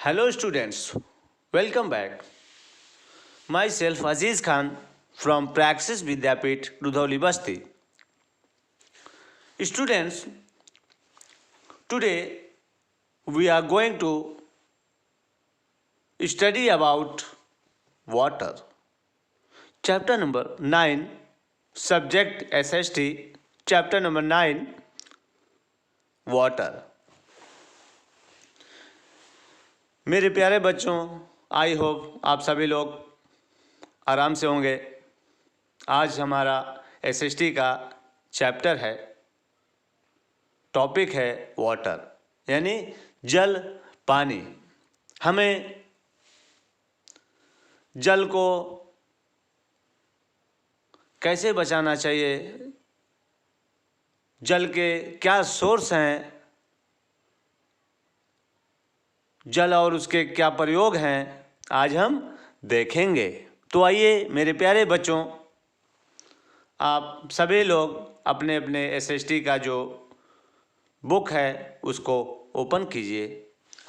Hello students, welcome back. Myself Aziz Khan from Praxis Vidyapit, Rudhauli Basti. Students, today we are going to study about water. Chapter number 9, subject SST, chapter number 9, water. मेरे प्यारे बच्चों, I hope आप सभी लोग आराम से होंगे। आज हमारा एसएसटी का चैप्टर है, टॉपिक है वाटर, यानी जल, पानी। हमें जल को कैसे बचाना चाहिए, जल के क्या सोर्स हैं, जल और उसके क्या प्रयोग हैं, आज हम देखेंगे। तो आइए मेरे प्यारे बच्चों, आप सभी लोग अपने अपने एसएसटी का जो बुक है उसको ओपन कीजिए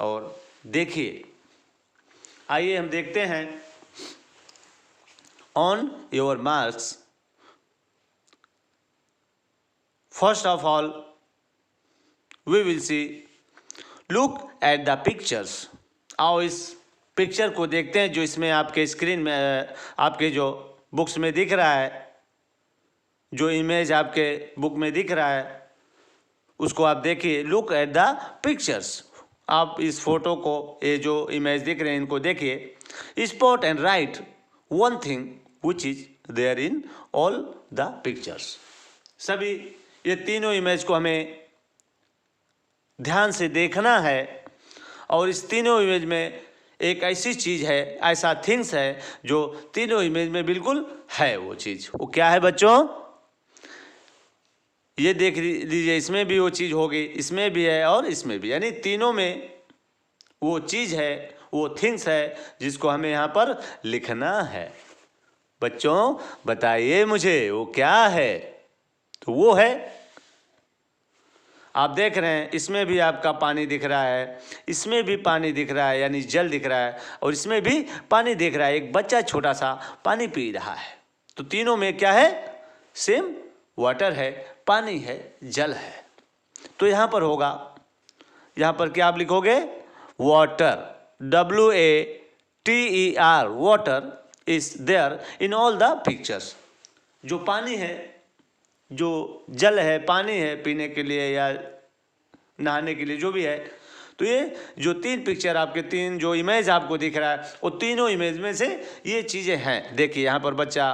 और देखिए। आइए हम देखते हैं। On your marks, first of all we will see, look at the pictures. आओ इस पिक्चर को देखते हैं जो इसमें आपके स्क्रीन में, आपके जो बुक्स में दिख रहा है, जो इमेज आपके बुक में दिख रहा है उसको आप देखिए। Look at the pictures. आप इस फोटो को, ये जो इमेज दिख रहे हैं इनको देखिए। Spot and write one thing which is there in all the pictures. सभी ये तीनों इमेज को हमें ध्यान से देखना है और इस तीनों इमेज में एक ऐसी चीज़ है, ऐसा थिंग्स है जो तीनों इमेज में बिल्कुल है। वो चीज़ वो क्या है बच्चों? ये देख लीजिए, इसमें भी वो चीज़ होगी, इसमें भी है और इसमें भी, यानी तीनों में वो चीज़ है, वो थिंग्स है जिसको हमें यहाँ पर लिखना है। बच्चों बताइए मुझे वो क्या है? तो वो है, आप देख रहे हैं इसमें भी आपका पानी दिख रहा है, इसमें भी पानी दिख रहा है यानी जल दिख रहा है, और इसमें भी पानी दिख रहा है। एक बच्चा छोटा सा पानी पी रहा है। तो तीनों में क्या है? सेम वाटर है, पानी है, जल है। तो यहाँ पर होगा, यहाँ पर क्या आप लिखोगे? Water, WATER, water is there in all the pictures. जो पानी है, जो जल है, पानी है पीने के लिए या नहाने के लिए, जो भी है। तो ये जो तीन पिक्चर आपके, तीन जो इमेज आपको दिख रहा है, वो तीनों इमेज में से ये चीज़ें हैं। देखिए यहाँ पर बच्चा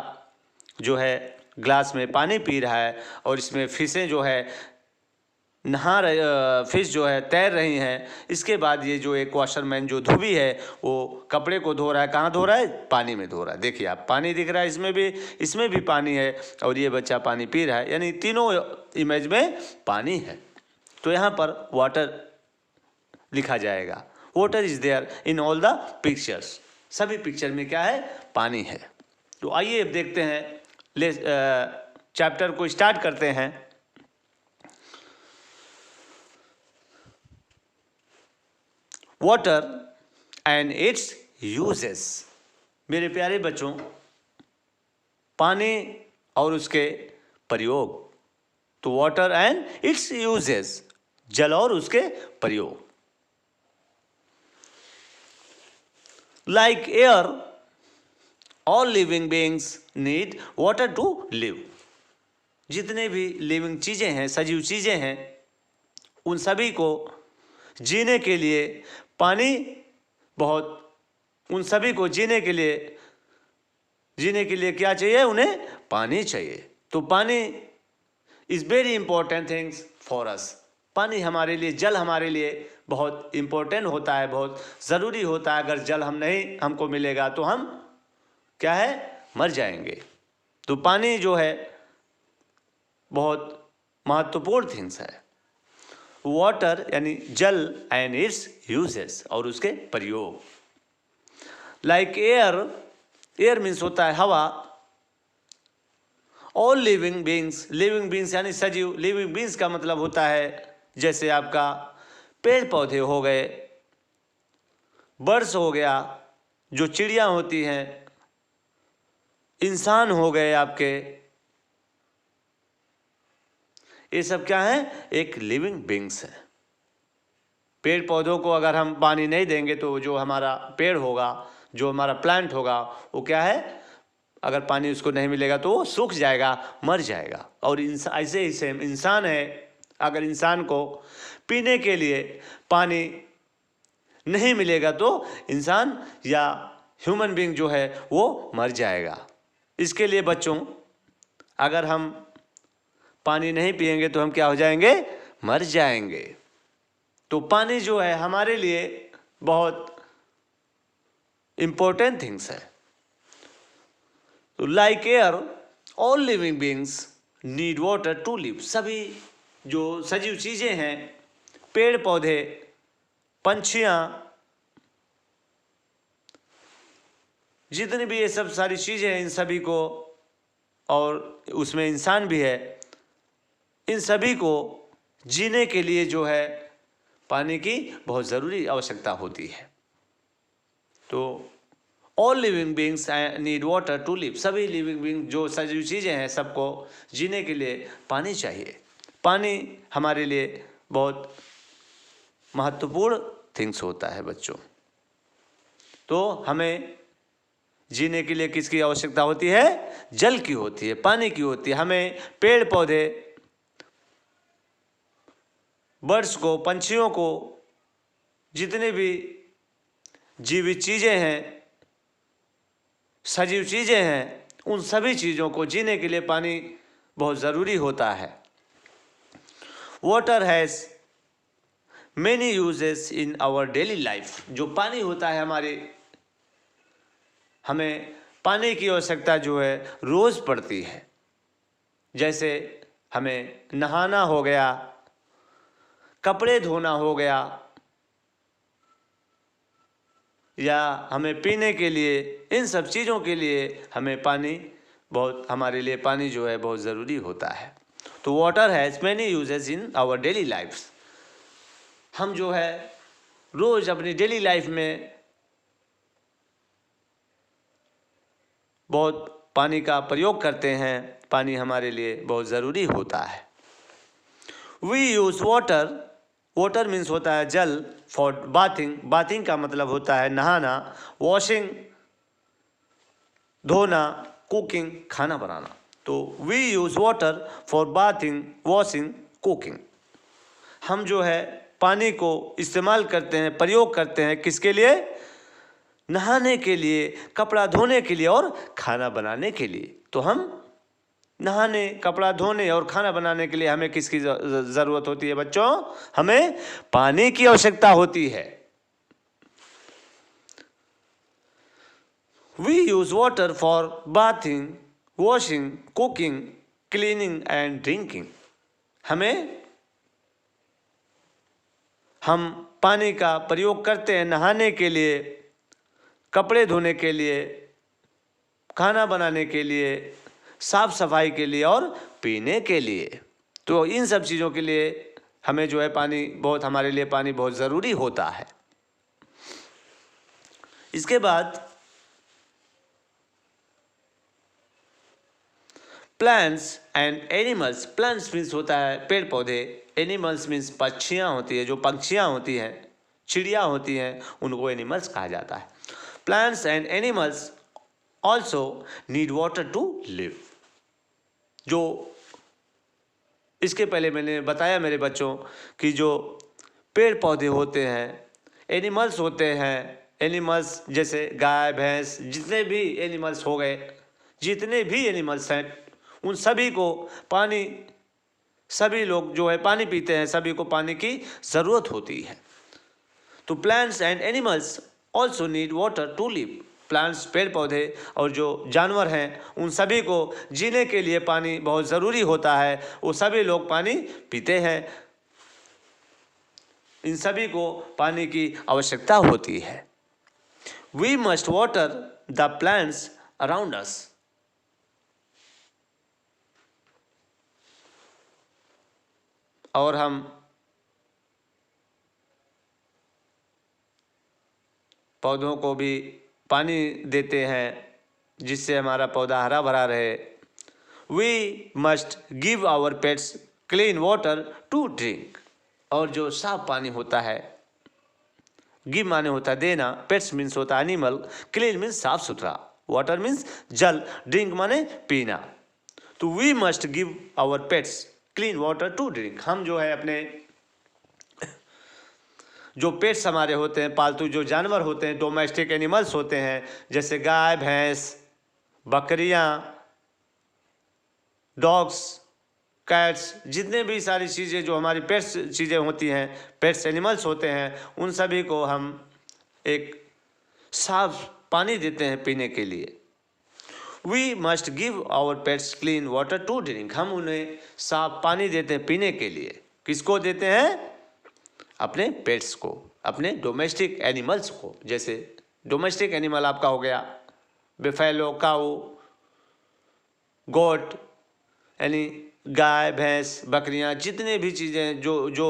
जो है ग्लास में पानी पी रहा है और इसमें फिशें जो है नहा रहे, फिश जो है तैर रही हैं। इसके बाद ये जो एक वॉशरमैन जो धोबी है वो कपड़े को धो रहा है। कहाँ धो रहा है? पानी में धो रहा है। देखिए आप, पानी दिख रहा है, इसमें भी पानी है और ये बच्चा पानी पी रहा है, यानी तीनों इमेज में पानी है। तो यहाँ पर वाटर लिखा जाएगा। Water is there in all the pictures. सभी पिक्चर में क्या है? पानी है। तो आइए अब देखते हैं, चैप्टर को स्टार्ट करते हैं। Water and it's uses. मेरे प्यारे बच्चों, पानी और उसके प्रयोग। तो वाटर एंड इट्स यूजेस, जल और उसके प्रयोग। Like air, all living beings need water to live. जितने भी लिविंग चीज़ें हैं, सजीव चीज़ें हैं, उन सभी को जीने के लिए पानी बहुत, उन सभी को जीने के लिए क्या चाहिए? उन्हें पानी चाहिए। तो पानी is very important things for us. पानी हमारे लिए, जल हमारे लिए बहुत इम्पोर्टेंट होता है, बहुत ज़रूरी होता है। अगर जल हमको मिलेगा तो हम क्या है? मर जाएंगे। तो पानी जो है बहुत महत्वपूर्ण थिंग्स है। वाटर यानी जल एंड इट्स यूजेस, और उसके प्रयोग। लाइक एयर, एयर मीन्स होता है हवा। ऑल लिविंग बींग्स यानी सजीव। लिविंग बींग्स का मतलब होता है जैसे आपका पेड़ पौधे हो गए, बर्ड्स हो गया, जो चिड़िया होती हैं, इंसान हो गए आपके, ये सब क्या है? एक लिविंग बींग्स है। पेड़ पौधों को अगर हम पानी नहीं देंगे तो जो हमारा पेड़ होगा, जो हमारा प्लांट होगा, वो क्या है? अगर पानी उसको नहीं मिलेगा तो वो सूख जाएगा, मर जाएगा। और ऐसे ही सेम इंसान है, अगर इंसान को पीने के लिए पानी नहीं मिलेगा तो इंसान या ह्यूमन बीइंग जो है वो मर जाएगा। इसके लिए बच्चों, अगर हम पानी नहीं पिएंगे तो हम क्या हो जाएंगे? मर जाएंगे। तो पानी जो है हमारे लिए बहुत इंपॉर्टेंट थिंग्स है। तो like air, all living beings need water to live. सभी जो सजीव चीजें हैं, पेड़ पौधे, पंछियां, जितनी भी ये सब सारी चीजें हैं, इन सभी को, और उसमें इंसान भी है, इन सभी को जीने के लिए जो है पानी की बहुत ज़रूरी आवश्यकता होती है। तो all living beings need water to live. सभी लिविंग बींग जो सजीव चीज़ें हैं, सबको जीने के लिए पानी चाहिए। पानी हमारे लिए बहुत महत्वपूर्ण थिंग्स होता है बच्चों। तो हमें जीने के लिए किसकी आवश्यकता होती है? जल की होती है, पानी की होती है। हमें पेड़ पौधे, बर्ड्स को, पंछियों को, जितने भी जीवित चीज़ें हैं, सजीव चीज़ें हैं, उन सभी चीज़ों को जीने के लिए पानी बहुत ज़रूरी होता है। Water has many uses in our daily life. जो पानी होता है हमें पानी की आवश्यकता जो है रोज़ पड़ती है। जैसे हमें नहाना हो गया, कपड़े धोना हो गया, या हमें पीने के लिए, इन सब चीज़ों के लिए हमें पानी हमारे लिए पानी जो है बहुत ज़रूरी होता है। तो water has many uses in our daily lifes. हम जो है रोज़ अपनी डेली लाइफ में बहुत पानी का प्रयोग करते हैं। पानी हमारे लिए बहुत ज़रूरी होता है। We use water, water means होता है जल, फॉर बाथिंग। बाथिंग का मतलब होता है नहाना, वॉशिंग धोना, कुकिंग खाना बनाना। तो we use water for bathing, washing, cooking. हम जो है पानी को इस्तेमाल करते हैं, प्रयोग करते हैं, किसके लिए? नहाने के लिए, कपड़ा धोने के लिए और खाना बनाने के लिए। तो हम नहाने, कपड़ा धोने और खाना बनाने के लिए हमें किसकी ज़रूरत होती है बच्चों? हमें पानी की आवश्यकता होती है। We use water for bathing, washing, cooking, cleaning and drinking. हम पानी का प्रयोग करते हैं नहाने के लिए, कपड़े धोने के लिए, खाना बनाने के लिए, साफ सफाई के लिए और पीने के लिए। तो इन सब चीज़ों के लिए हमें जो है पानी हमारे लिए पानी बहुत ज़रूरी होता है। इसके बाद plants and animals. Plants means होता है पेड़ पौधे, एनिमल्स मीन्स पक्षियाँ होती है, जो पंछियाँ होती हैं, चिड़िया होती हैं, उनको एनिमल्स कहा जाता है। Plants and animals also need water to live. जो इसके पहले मैंने बताया मेरे बच्चों कि जो पेड़ पौधे होते हैं, एनिमल्स होते हैं, एनिमल्स जैसे गाय भैंस, जितने भी एनिमल्स हो गए, जितने भी एनिमल्स हैं, उन सभी को पानी, सभी लोग जो है पानी पीते हैं, सभी को पानी की ज़रूरत होती है। तो plants and animals also need water to live. Plants पेड़ पौधे और जो जानवर हैं, उन सभी को जीने के लिए पानी बहुत ज़रूरी होता है। वो सभी लोग पानी पीते हैं, इन सभी को पानी की आवश्यकता होती है। We must water the plants around us. और हम पौधों को भी पानी देते हैं जिससे हमारा पौधा हरा भरा रहे। We must give our pets clean water to drink. और जो साफ पानी होता है, गिव माने होता है देना, पेट्स मीन्स होता है एनिमल, क्लीन मीन्स साफ सुथरा, वाटर मीन्स जल, ड्रिंक माने पीना। तो we must give our pets clean water to drink. हम जो है अपने जो पेट्स हमारे होते हैं, पालतू जो जानवर होते हैं, डोमेस्टिक एनिमल्स होते हैं, जैसे गाय, भैंस, बकरियां, डॉग्स, कैट्स, जितने भी सारी चीज़ें जो हमारी पेट्स चीज़ें होती हैं, पेट्स एनिमल्स होते हैं, उन सभी को हम एक साफ पानी देते हैं पीने के लिए। We must give our pets clean water to drink. हम उन्हें साफ पानी देते हैं पीने के लिए। किसको देते हैं? अपने पेट्स को, अपने डोमेस्टिक एनिमल्स को। जैसे डोमेस्टिक एनिमल आपका हो गया बेफेलो, काऊ, गोट, यानी गाय, भैंस, बकरियां, जितने भी चीज़ें जो जो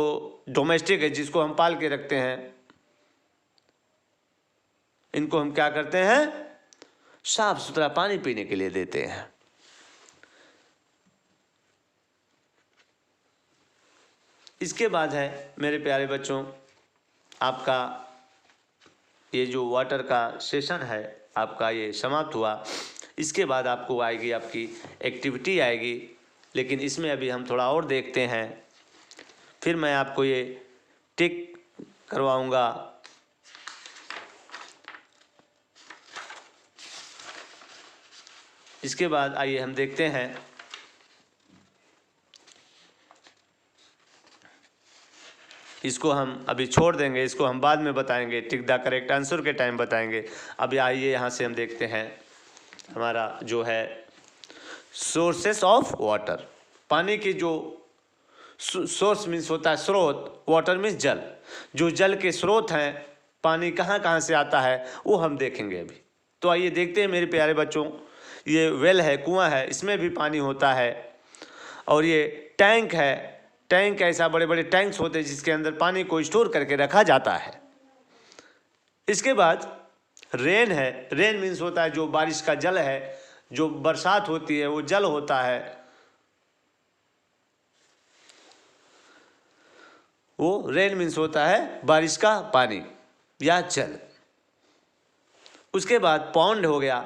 डोमेस्टिक है, जिसको हम पाल के रखते हैं, इनको हम क्या करते हैं? साफ सुथरा पानी पीने के लिए देते हैं। इसके बाद है मेरे प्यारे बच्चों, आपका ये जो वाटर का सेशन है आपका ये समाप्त हुआ। इसके बाद आपको आएगी आपकी एक्टिविटी आएगी, लेकिन इसमें अभी हम थोड़ा और देखते हैं, फिर मैं आपको ये टिक करवाऊंगा। इसके बाद आइए हम देखते हैं इसको हम अभी छोड़ देंगे, इसको हम बाद में बताएंगे, टिक द करेक्ट आंसर के टाइम बताएंगे। अभी आइए यहाँ से हम देखते हैं हमारा जो है सोर्सेस ऑफ वाटर। पानी की जो सोर्स मीन्स होता है स्रोत, वाटर मीन्स जल। जो जल के स्रोत हैं, पानी कहाँ कहाँ से आता है वो हम देखेंगे अभी। तो आइए देखते हैं मेरे प्यारे बच्चों, ये वेल है, कुआं है, इसमें भी पानी होता है। और ये टैंक है, टैंक ऐसा बड़े बड़े टैंक्स होते हैं जिसके अंदर पानी को स्टोर करके रखा जाता है। इसके बाद रेन है, रेन मीन्स होता है जो बारिश का जल है, जो बरसात होती है वो जल होता है, वो रेन मीन्स होता है बारिश का पानी या जल। उसके बाद पॉन्ड हो गया,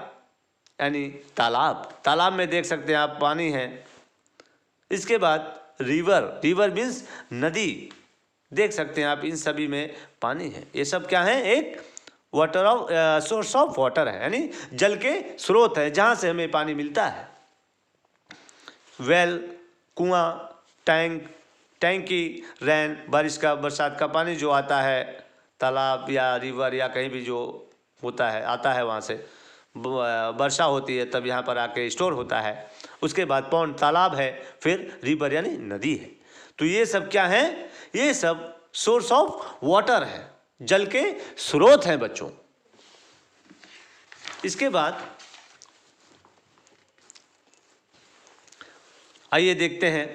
यानी तालाब, तालाब में देख सकते हैं आप पानी है। इसके बाद रिवर, रिवर मीन्स नदी, देख सकते हैं आप इन सभी में पानी है। ये सब क्या है? एक water of source of water है, यानी जल के स्रोत है जहाँ से हमें पानी मिलता है। वेल, कुआं, टैंक, टैंकी, रेन, बारिश का बरसात का पानी जो आता है, तालाब या रिवर या कहीं भी जो होता है आता है, वहाँ से वर्षा होती है तब यहाँ पर आके स्टोर होता है। उसके बाद पॉन्ड तालाब है, फिर रिवर यानी नदी है। तो ये सब क्या है? ये सब सोर्स ऑफ वाटर है, जल के स्रोत हैं बच्चों। इसके बाद आइए देखते हैं,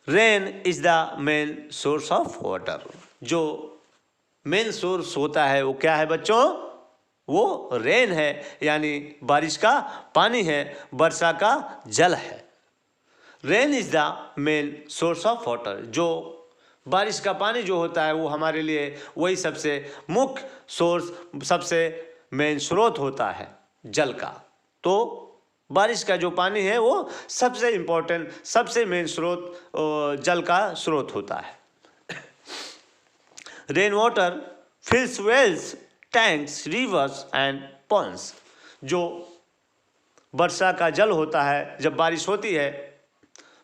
rain is the main source of water. जो मेन सोर्स होता है वो क्या है बच्चों? वो रेन है, यानी बारिश का पानी है, वर्षा का जल है। Rain is the main source of water. जो बारिश का पानी जो होता है वो हमारे लिए वही सबसे मुख्य सोर्स, सबसे मेन स्रोत होता है जल का। तो बारिश का जो पानी है वो सबसे इम्पोर्टेंट, सबसे मेन स्रोत जल का स्रोत होता है। Rain water fills wells, tanks, rivers and ponds. जो वर्षा का जल होता है, जब बारिश होती है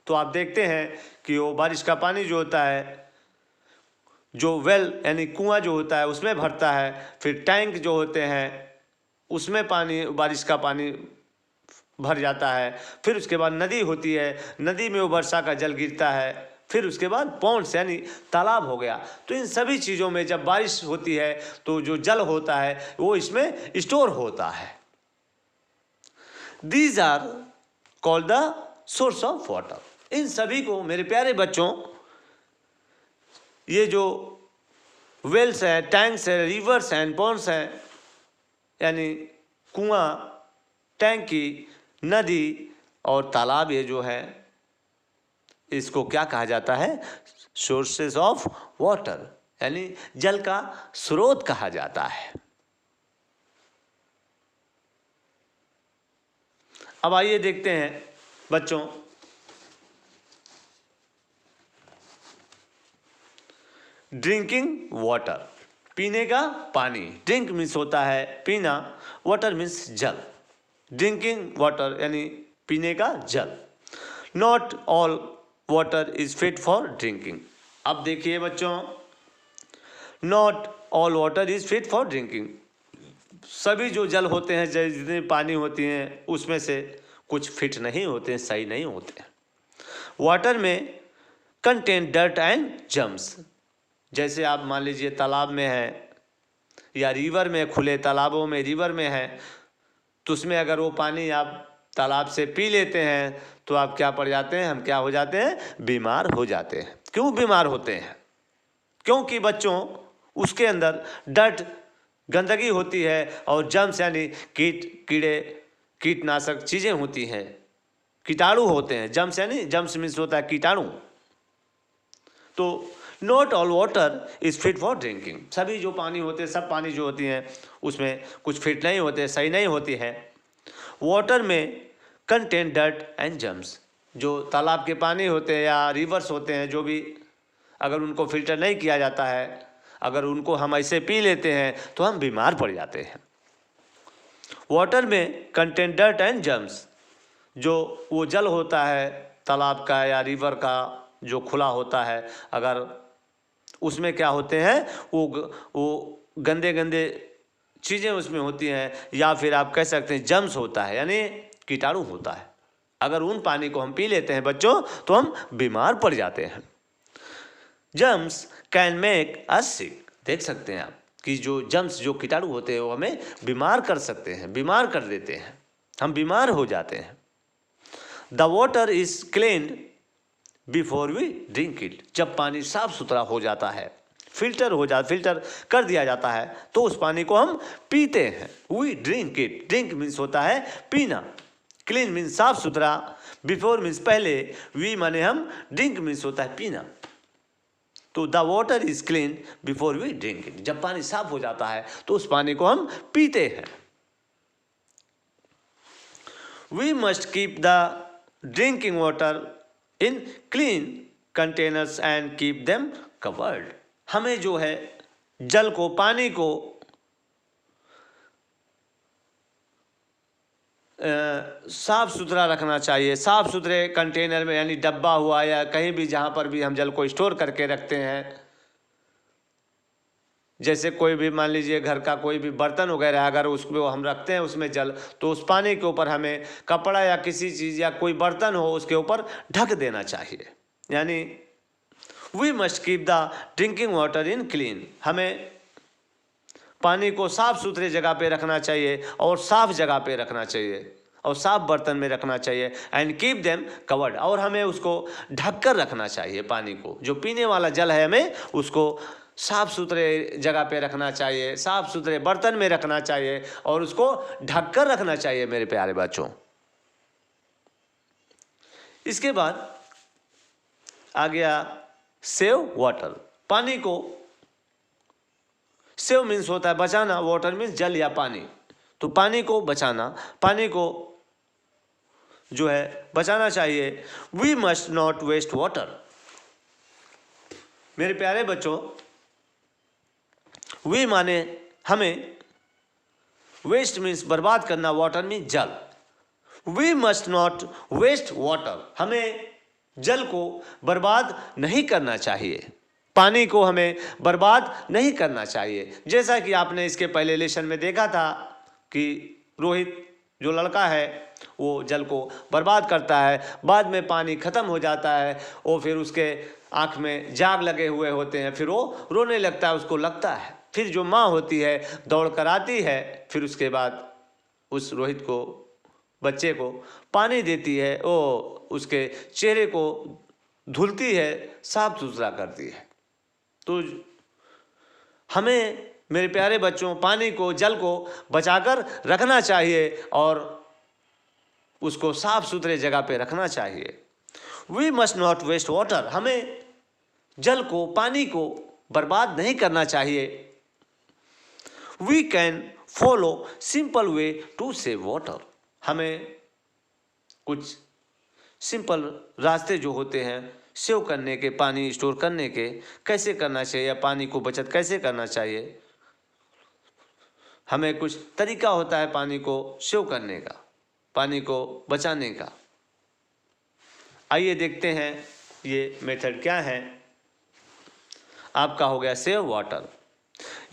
तो आप देखते हैं कि वो बारिश का पानी जो होता है, जो वेल यानी कुआं जो होता है उसमें भरता है, फिर टैंक जो होते हैं उसमें पानी, बारिश का पानी भर जाता है, फिर उसके बाद नदी होती है, नदी में वो वर्षा का जल गिरता है, फिर उसके बाद पॉन्ड्स यानी तालाब हो गया। तो इन सभी चीज़ों में जब बारिश होती है तो जो जल होता है वो इसमें स्टोर होता है। These are called the source of water. इन सभी को मेरे प्यारे बच्चों, ये जो वेल्स हैं, टैंक्स हैं, रिवर्स हैं, पॉन्ड्स हैं, यानी कुआं, टैंकी, नदी और तालाब, ये जो है इसको क्या कहा जाता है? सोर्सेस ऑफ वाटर, यानी जल का स्रोत कहा जाता है। अब आइए देखते हैं बच्चों, ड्रिंकिंग वाटर, पीने का पानी। ड्रिंक मीन्स होता है पीना, वाटर मीन्स जल। ड्रिंकिंग वाटर यानी पीने का जल। Not all water is fit for drinking. अब देखिए बच्चों, not all water is fit for drinking. सभी जो जल होते हैं, जितने पानी होती हैं, उसमें से कुछ फिट नहीं होते हैं, सही नहीं होते हैं। वाटर में कंटेन डर्ट एंड जर्म्स। जैसे आप मान लीजिए तालाब में है या रिवर में, खुले तालाबों में, रिवर में है, तो उसमें अगर वो पानी आप तालाब से पी लेते हैं तो आप क्या पड़ जाते हैं? हम क्या हो जाते हैं? बीमार हो जाते हैं। क्यों बीमार होते हैं? क्योंकि बच्चों उसके अंदर डर्ट, गंदगी होती है और जर्म्स यानी कीड़े, कीटनाशक चीज़ें होती हैं, कीटाणु होते हैं। जर्म्स यानी, जर्म्स मीन्स होता है कीटाणु। तो not all water is fit for drinking. सभी जो पानी होते हैं, सब पानी जो होती हैं उसमें कुछ फिट नहीं होते, सही नहीं होती है। वाटर में कंटेन डर्ट एंड जर्म्स। जो तालाब के पानी होते हैं या रिवर्स होते हैं, जो भी, अगर उनको फिल्टर नहीं किया जाता है, अगर उनको हम ऐसे पी लेते हैं तो हम बीमार पड़ जाते हैं। वाटर में कंटेन डर्ट एंड जर्म्स। जो वो जल होता है तालाब का या रिवर का, जो खुला होता है, अगर उसमें क्या होते हैं? वो गंदे गंदे चीज़ें उसमें होती हैं, या फिर आप कह सकते हैं जर्म्स होता है, यानी कीटाणु होता है। अगर उन पानी को हम पी लेते हैं बच्चों तो हम बीमार पड़ जाते हैं। जर्म्स कैन मेक अस सिक। देख सकते हैं आप कि जो जर्म्स, जो कीटाणु होते हैं, वो हमें बीमार कर सकते हैं, बीमार कर देते हैं, हम बीमार हो जाते हैं। The water is cleaned before we drink it. जब पानी साफ सुथरा हो जाता है, फिल्टर कर दिया जाता है, तो उस पानी को हम पीते हैं। We drink it. Drink means होता है पीना, क्लीन मीन्स साफ सुथरा, बिफोर मीन्स पहले, वी माने हम, ड्रिंक मीन्स होता है पीना। तो the water is clean before we drink it. जब पानी साफ हो जाता है तो उस पानी को हम पीते हैं। We must keep the drinking water in clean containers and keep them covered. हमें जो है जल को, पानी को साफ सुथरा रखना चाहिए। साफ सुथरे कंटेनर में, यानी डब्बा हुआ या कहीं भी जहाँ पर भी हम जल को स्टोर करके रखते हैं, जैसे कोई भी मान लीजिए घर का कोई भी बर्तन वगैरह अगर उसको हम रखते हैं उसमें जल, तो उस पानी के ऊपर हमें कपड़ा या किसी चीज़ या कोई बर्तन हो उसके ऊपर ढक देना चाहिए। यानी we must keep the drinking water in clean. हमें पानी को साफ सुथरे जगह पे रखना चाहिए और साफ जगह पे रखना चाहिए और साफ बर्तन में रखना चाहिए। And keep them covered. और हमें उसको ढक कर रखना चाहिए। पानी को, जो पीने वाला जल है, हमें उसको साफ सुथरे जगह पे रखना चाहिए, साफ सुथरे बर्तन में रखना चाहिए और उसको ढक कर रखना चाहिए मेरे प्यारे बच्चों। इसके बाद आ गया सेव वाटर। पानी को, सेव मीन्स होता है बचाना, वाटर मीन्स जल या पानी। तो पानी को बचाना, पानी को जो है बचाना चाहिए। We must not waste water. मेरे प्यारे बच्चों, वी माने हमें, वेस्ट मीन्स बर्बाद करना, वाटर मीन्स जल। We must not waste water. हमें जल को बर्बाद नहीं करना चाहिए, पानी को हमें बर्बाद नहीं करना चाहिए। जैसा कि आपने इसके पहले लेसन में देखा था कि रोहित जो लड़का है वो जल को बर्बाद करता है, बाद में पानी ख़त्म हो जाता है, वो फिर उसके आँख में जाग लगे हुए होते हैं, फिर वो रोने लगता है, उसको लगता है। फिर जो माँ होती है दौड़ कर आती है, फिर उसके बाद उस रोहित को, बच्चे को पानी देती है, वो उसके चेहरे को धुलती है, साफ सुथरा करती है। तो हमें मेरे प्यारे बच्चों पानी को, जल को बचाकर रखना चाहिए और उसको साफ सुथरे जगह पे रखना चाहिए। We must not waste water, हमें जल को, पानी को बर्बाद नहीं करना चाहिए। We can follow simple way to save water, हमें कुछ सिंपल रास्ते जो होते हैं सेव करने के, पानी स्टोर करने के, कैसे करना चाहिए या पानी को बचत कैसे करना चाहिए, हमें कुछ तरीका होता है पानी को सेव करने का, पानी को बचाने का। आइए देखते हैं ये मेथड क्या है। आपका हो गया save water.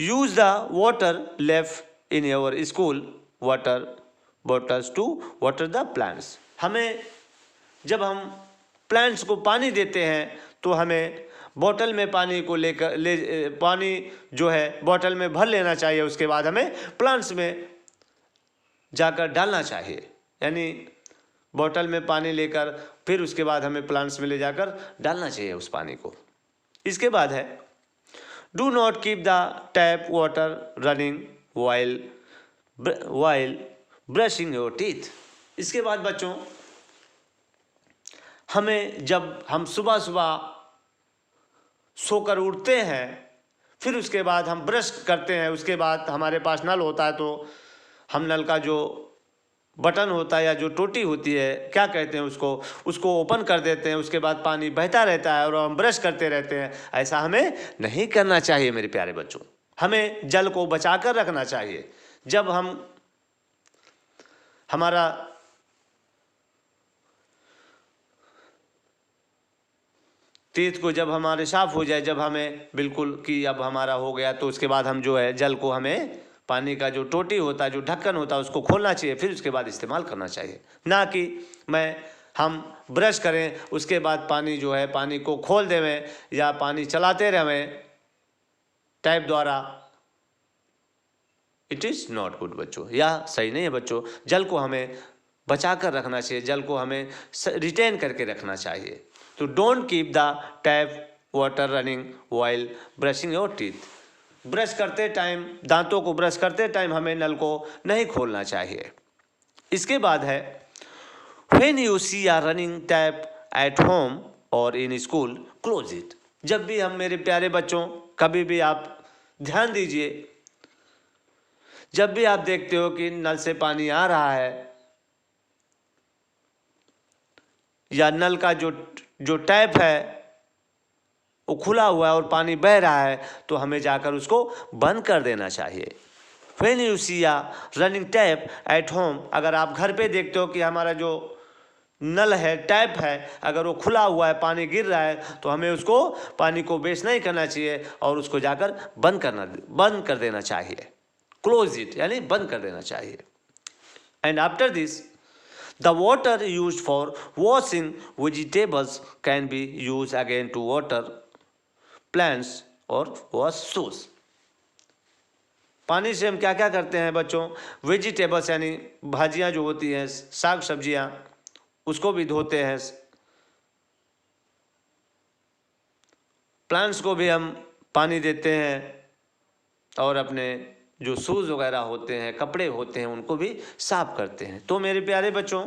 Use the water left in your school water bottles to water the plants, हमें जब हम प्लांट्स को पानी देते हैं तो हमें बोतल में पानी को पानी जो है बोतल में भर लेना चाहिए। उसके बाद हमें प्लांट्स में जाकर डालना चाहिए, यानी बोतल में पानी लेकर फिर उसके बाद हमें प्लांट्स में ले जाकर डालना चाहिए उस पानी को। इसके बाद है do not keep the tap water running while brushing your teeth. इसके बाद बच्चों हमें जब हम सुबह सुबह सोकर उठते हैं, फिर उसके बाद हम ब्रश करते हैं, उसके बाद हमारे पास नल होता है तो हम नल का जो बटन होता है या जो टोटी होती है, क्या कहते हैं उसको ओपन कर देते हैं। उसके बाद पानी बहता रहता है और हम ब्रश करते रहते हैं। ऐसा हमें नहीं करना चाहिए मेरे प्यारे बच्चों, हमें जल को बचा कर रखना चाहिए। जब हमारा टीथ को जब हमारे साफ हो जाए, जब हमें बिल्कुल कि अब हमारा हो गया, तो उसके बाद हम जो है जल को, हमें पानी का जो टोटी होता है, जो ढक्कन होता है, उसको खोलना चाहिए, फिर उसके बाद इस्तेमाल करना चाहिए। ना कि हम ब्रश करें उसके बाद पानी जो है पानी को खोल देवें या पानी चलाते रहें टैप द्वारा। इट इज़ नॉट गुड बच्चों, यह सही नहीं है बच्चों। जल को हमें बचा कर रखना चाहिए, जल को हमें रिटेन करके रखना चाहिए। तो don't keep the tap water running while brushing your teeth. Brush करते टाइम, दांतों को ब्रश करते टाइम हमें नल को नहीं खोलना चाहिए। इसके बाद है when you see a running tap at home और इन स्कूल क्लोज इट। जब भी हम, मेरे प्यारे बच्चों, कभी भी आप ध्यान दीजिए, जब भी आप देखते हो कि नल से पानी आ रहा है या नल का जो टैप है वो खुला हुआ है और पानी बह रहा है, तो हमें जाकर उसको बंद कर देना चाहिए। When you see a running tap at home, अगर आप घर पे देखते हो कि हमारा जो नल है, टैप है, अगर वो खुला हुआ है, पानी गिर रहा है, तो हमें उसको पानी को वेस्ट नहीं करना चाहिए और उसको जाकर बंद कर देना चाहिए। क्लोज इट यानी बंद कर देना चाहिए। And after this the water used for washing vegetables can be used again to water plants or wash shoes। पानी से हम क्या क्या करते हैं बच्चों? वेजिटेबल्स यानी भाजियाँ जो होती हैं, साग सब्जियाँ, उसको भी धोते हैं। प्लांट्स को भी हम पानी देते हैं और अपने जो शूज़ वगैरह होते हैं, कपड़े होते हैं, उनको भी साफ करते हैं। तो मेरे प्यारे बच्चों,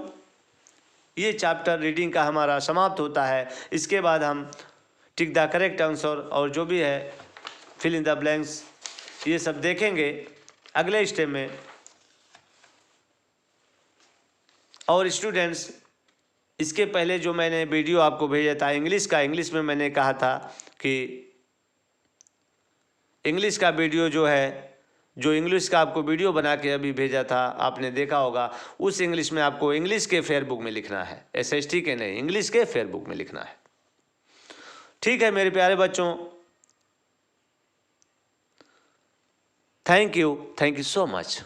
ये चैप्टर रीडिंग का हमारा समाप्त होता है। इसके बाद हम टिक द करेक्ट आंसर और जो भी है फिल इन द ब्लैंक्स, ये सब देखेंगे अगले स्टेप में। और स्टूडेंट्स, इसके पहले जो मैंने वीडियो आपको भेजा था इंग्लिश का, इंग्लिश में मैंने कहा था कि इंग्लिश का वीडियो जो है, जो इंग्लिश का आपको वीडियो बना के अभी भेजा था, आपने देखा होगा। उस इंग्लिश में आपको इंग्लिश के फेयर बुक में लिखना है, SST के नहीं, इंग्लिश के फेयर बुक में लिखना है। ठीक है मेरे प्यारे बच्चों, थैंक यू सो मच।